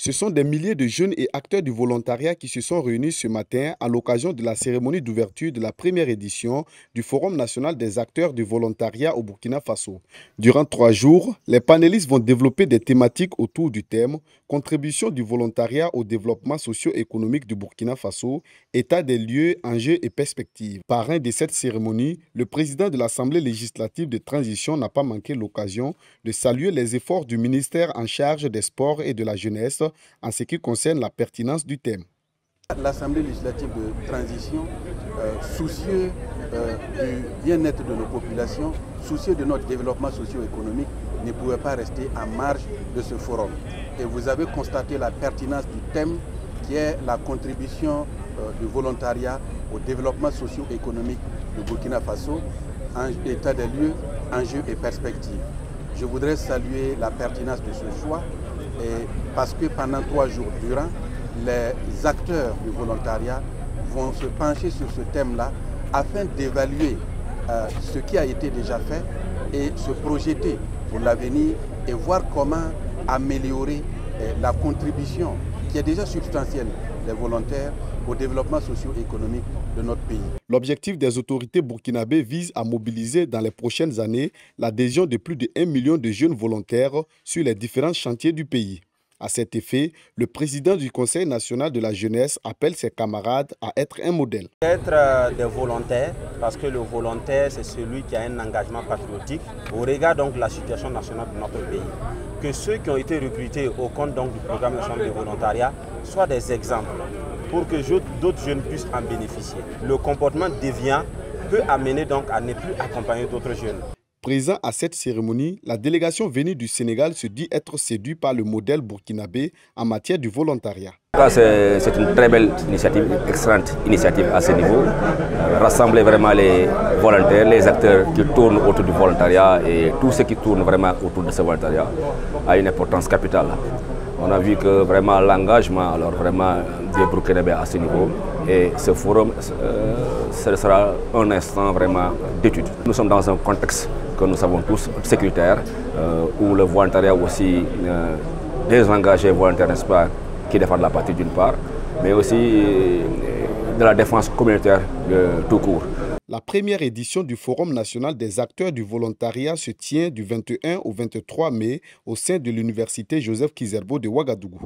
Ce sont des milliers de jeunes et acteurs du volontariat qui se sont réunis ce matin à l'occasion de la cérémonie d'ouverture de la première édition du Forum national des acteurs du volontariat au Burkina Faso. Durant 3 jours, les panélistes vont développer des thématiques autour du thème Contribution du volontariat au développement socio-économique du Burkina Faso, état des lieux, enjeux et perspectives. Parrain de cette cérémonie, le président de l'Assemblée législative de transition n'a pas manqué l'occasion de saluer les efforts du ministère en charge des sports et de la jeunesse en ce qui concerne la pertinence du thème. L'Assemblée législative de transition, soucieux du bien-être de nos populations, soucieux de notre développement socio-économique, ne pouvait pas rester en marge de ce forum. Et vous avez constaté la pertinence du thème qui est la contribution du volontariat au développement socio-économique du Burkina Faso, en état des lieux, enjeux et perspectives. Je voudrais saluer la pertinence de ce choix et parce que pendant 3 jours durant, les acteurs du volontariat vont se pencher sur ce thème-là afin d'évaluer ce qui a été déjà fait et se projeter pour l'avenir et voir comment améliorer la contribution qui est déjà substantielle des volontaires au développement socio-économique de notre pays. L'objectif des autorités burkinabées vise à mobiliser dans les prochaines années l'adhésion de plus de 1 million de jeunes volontaires sur les différents chantiers du pays. À cet effet, le président du Conseil national de la jeunesse appelle ses camarades à être un modèle. Être des volontaires, parce que le volontaire, c'est celui qui a un engagement patriotique au regard donc de la situation nationale de notre pays. Que ceux qui ont été recrutés au compte donc, du programme national de volontariat soient des exemples pour que d'autres jeunes puissent en bénéficier. Le comportement déviant peut amener donc à ne plus accompagner d'autres jeunes. Présent à cette cérémonie, la délégation venue du Sénégal se dit être séduite par le modèle burkinabé en matière du volontariat. C'est une très belle initiative, excellente initiative à ce niveau. Rassembler vraiment les volontaires, les acteurs qui tournent autour du volontariat et tous ceux qui tournent vraiment autour de ce volontariat a une importance capitale. On a vu que vraiment l'engagement alors vraiment des Burkinabés à ce niveau et ce forum ce sera un instant vraiment d'étude. Nous sommes dans un contexte que nous savons tous sécuritaire où le volontariat aussi des volontaires, n'est-ce pas, qui défendent la patrie d'une part, mais aussi de la défense communautaire tout court. La première édition du Forum national des acteurs du volontariat se tient du 21 au 23 mai au sein de l'université Joseph Kizerbo de Ouagadougou.